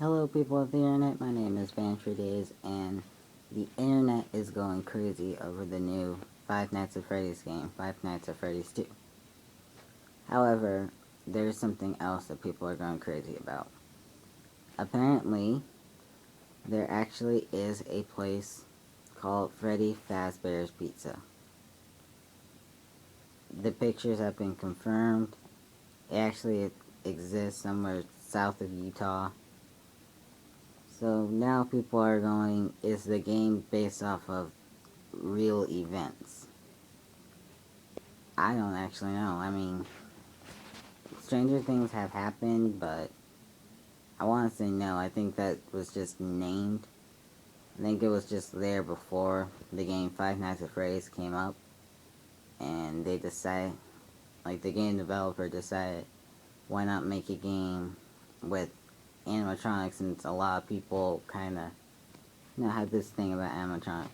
Hello, people of the internet. My name is Days, and the internet is going crazy over the new Five Nights at Freddy's game, Five Nights at Freddy's 2. However, there's something else that people are going crazy about. Apparently, there actually is a place called Freddy Fazbear's Pizza. The pictures have been confirmed. It actually exists somewhere south of Utah. So now people are going, is the game based off of real events? I don't actually know. I mean, stranger things have happened, but I want to say no. I think that was just named. I think it was just there before the game Five Nights at Freddy's came up, and they decided, like the game developer decided, why not make a game with animatronics, since a lot of people kind of, have this thing about animatronics.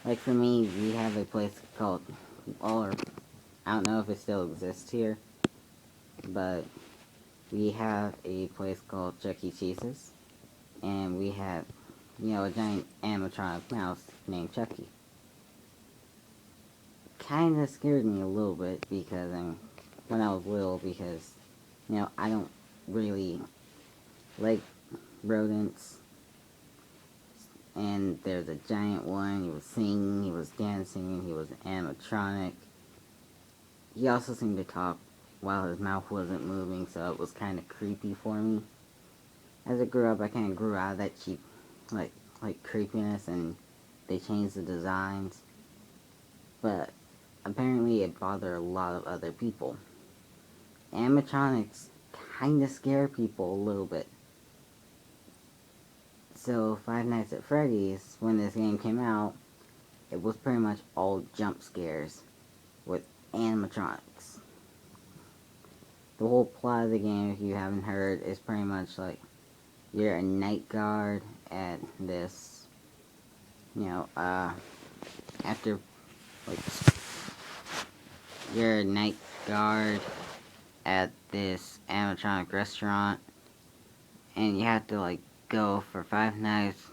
Like for me, we have a place called, or I don't know if it still exists here, but we have a place called Chuck E. Cheese's, and we have, a giant animatronic mouse named Chucky. Kinda scared me a little bit because, when I was little, because, I don't really like rodents, and there's a giant one. He was singing, he was dancing, he was animatronic. He also seemed to talk while his mouth wasn't moving, so it was kind of creepy for me. As I grew up, I kind of grew out of that cheap, like, creepiness, and they changed the designs. But apparently, it bothered a lot of other people. Animatronics kind of scare people a little bit. So Five Nights at Freddy's, when this game came out, it was pretty much all jump scares with animatronics. The whole plot of the game, if you haven't heard, is pretty much like you're a night guard at this, after, like, you're a night guard at this animatronic restaurant, and you have to, like, go for 5 nights,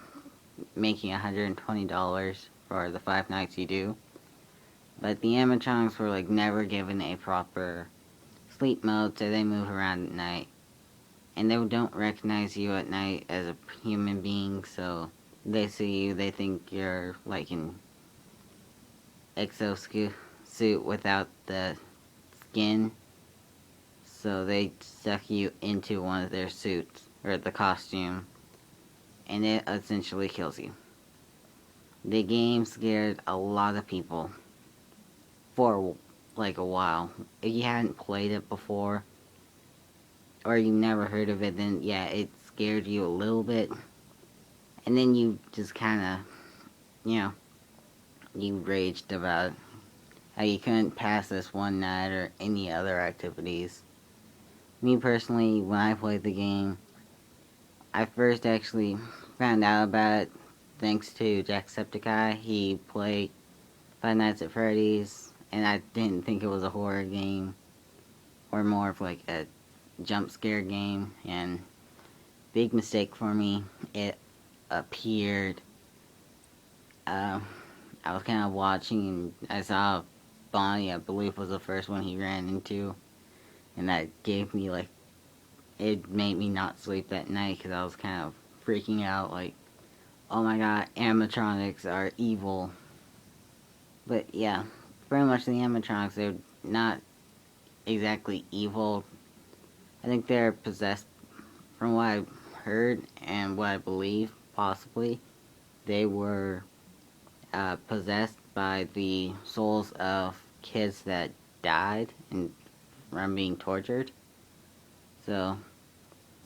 making $120 for the 5 nights you do. But the animatronics were, like, never given a proper sleep mode, so they move around at night. And they don't recognize you at night as a human being, so they see you, they think you're like an exosuit without the skin, so they stuck you into one of their suits, or the costume, and it essentially kills you. The game scared a lot of people for like a while. If you hadn't played it before, or you never heard of it, then yeah, it scared you a little bit. And then you just kind of, you raged about how you couldn't pass this one night or any other activities. Me personally, when I played the game, I first actually found out about it thanks to Jacksepticeye. He played Five Nights at Freddy's, and I didn't think it was a horror game, or more of like a jump scare game, and big mistake for me. It appeared. I was kind of watching, and I saw Bonnie. I believe was the first one he ran into, and that gave me like, it made me not sleep that night because I was kind of freaking out. Like, oh my god, animatronics are evil. But yeah, pretty much the animatronics, they're not exactly evil. I think they're possessed, from what I've heard and what I believe, possibly. They were possessed by the souls of kids that died and from being tortured. So,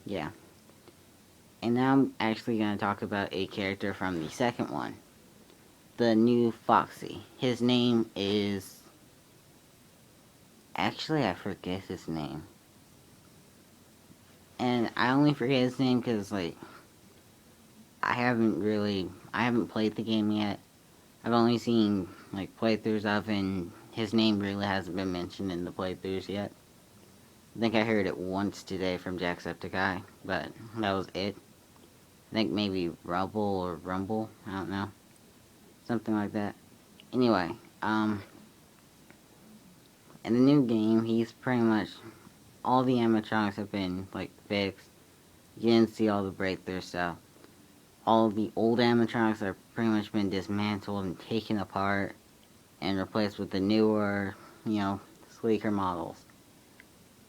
yeah. And now I'm actually going to talk about a character from the second one. The new Foxy. His name is... Actually, I forget his name. And I only forget his name because, like, I haven't played the game yet. I've only seen, like, playthroughs of, and his name really hasn't been mentioned in the playthroughs yet. I think I heard it once today from Jacksepticeye, but that was it. I think maybe Rubble or Rumble. I don't know. Something like that. Anyway, in the new game, he's pretty much all the animatronics have been like fixed. You didn't see all the breakthrough stuff. All the old animatronics have pretty much been dismantled and taken apart and replaced with the newer, sleeker models.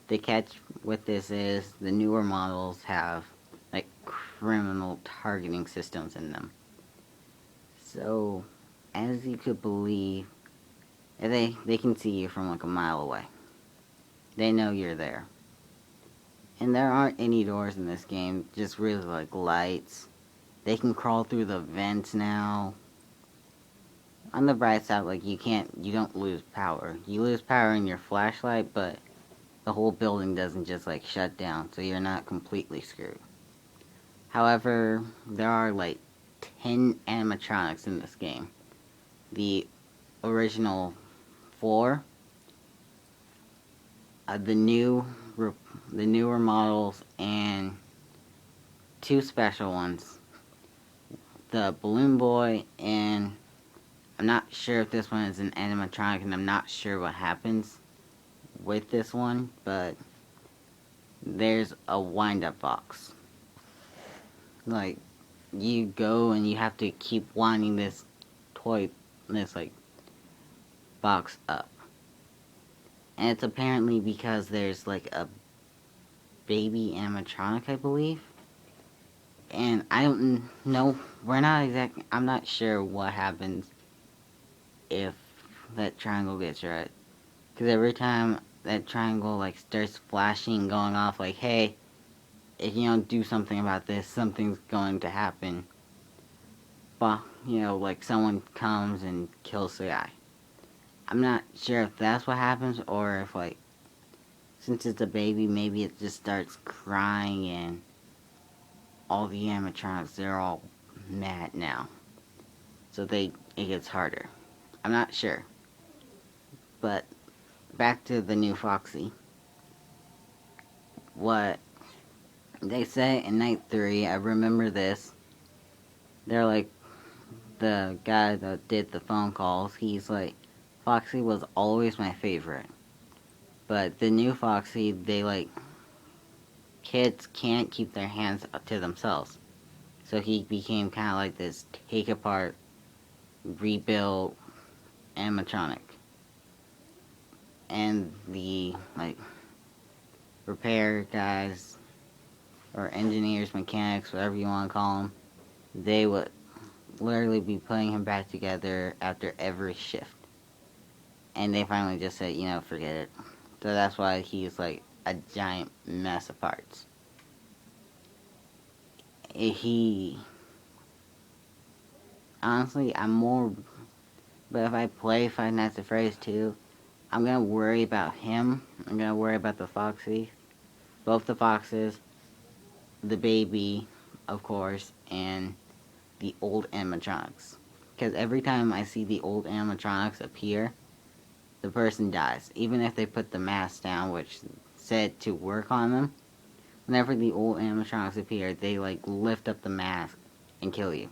The catch with this is the newer models have like criminal targeting systems in them. So, as you could believe, they can see you from like a mile away. They know you're there. And there aren't any doors in this game, just really like lights. They can crawl through the vents now. On the bright side, like you don't lose power. You lose power in your flashlight, but the whole building doesn't just like shut down, so you're not completely screwed. However, there are like 10 animatronics in this game. The original 4, the the newer models, and 2 special ones. The Balloon Boy, and I'm not sure if this one is an animatronic, and I'm not sure what happens with this one, but there's a wind-up box. Like, you go and you have to keep winding this like box up. And it's apparently because there's like a baby animatronic, I believe. And I don't know, I'm not sure what happens if that triangle gets right. Because every time that triangle like starts flashing, going off like, hey, if you don't do something about this, something's going to happen. But, like someone comes and kills the guy. I'm not sure if that's what happens or if like, since it's a baby, maybe it just starts crying and all the animatronics, they're all mad now. So it gets harder. I'm not sure. But back to the new Foxy. What they say in Night 3, I remember this. They're like, the guy that did the phone calls, he's like, Foxy was always my favorite. But the new Foxy, they like, kids can't keep their hands up to themselves. So he became kind of like this take apart, rebuild animatronic. And the like repair guys or engineers, mechanics, whatever you want to call them, they would literally be putting him back together after every shift. And they finally just said, forget it. So that's why he's like a giant mess of parts. He honestly, I'm more. But if I play Five Nights at Freddy's 2, I'm gonna worry about him. I'm gonna worry about the Foxy, both the foxes, the baby, of course, and the old animatronics. Because every time I see the old animatronics appear, the person dies. Even if they put the mask down, which said to work on them, whenever the old animatronics appear, they like lift up the mask and kill you.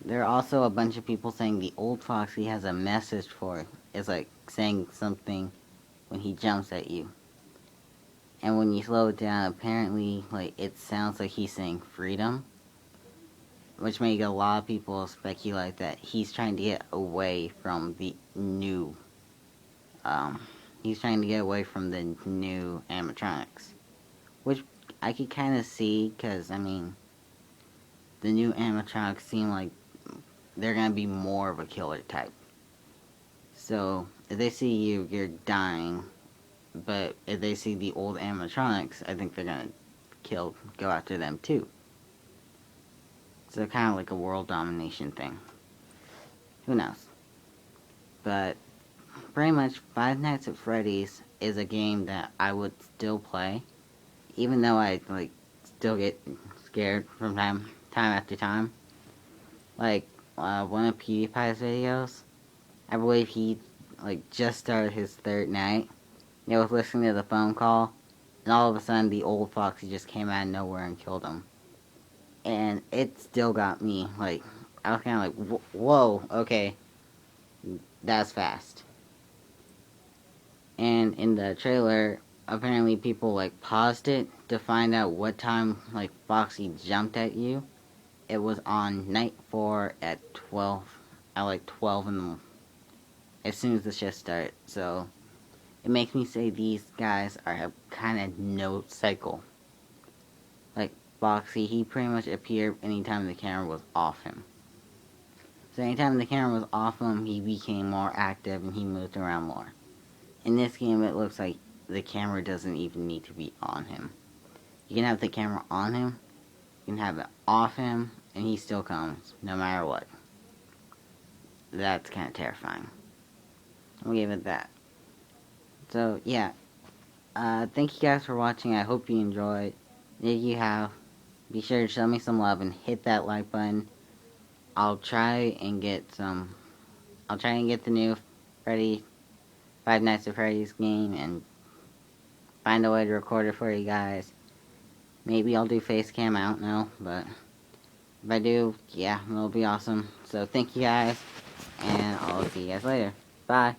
There are also a bunch of people saying the old Foxy has a message for it. It's like saying something when he jumps at you. And when you slow it down, apparently, like, it sounds like he's saying freedom. Which made a lot of people speculate that he's trying to get away from the new, he's trying to get away from the new animatronics. Which I could kind of see, because, I mean, the new animatronics seem like they're going to be more of a killer type. So, if they see you, you're dying. But if they see the old animatronics, I think they're going to go after them too. So kind of like a world domination thing. Who knows? But pretty much Five Nights at Freddy's is a game that I would still play. Even though I like still get scared from time after time. Like one of PewDiePie's videos, I believe he like just started his third night. He was listening to the phone call, and all of a sudden the old Foxy just came out of nowhere and killed him. And it still got me. Like, I was kind of like, whoa, okay, that's fast. And in the trailer, apparently people like paused it to find out what time like Foxy jumped at you. It was on night 4 at 12, at like 12 in the, as soon as the shift started. So it makes me say these guys are kind of no cycle. Like Foxy, he pretty much appeared anytime the camera was off him. So anytime the camera was off him, he became more active and he moved around more. In this game, it looks like the camera doesn't even need to be on him. You can have the camera on him, you can have it off him, and he still comes, no matter what. That's kind of terrifying. I'll give it that. So, yeah. Thank you guys for watching. I hope you enjoyed. If you have, be sure to show me some love and hit that like button. I'll try and get the new Freddy, Five Nights at Freddy's game and find a way to record it for you guys. Maybe I'll do face cam, I don't know, but if I do, yeah, it'll be awesome. So thank you guys, and I'll see you guys later. Bye.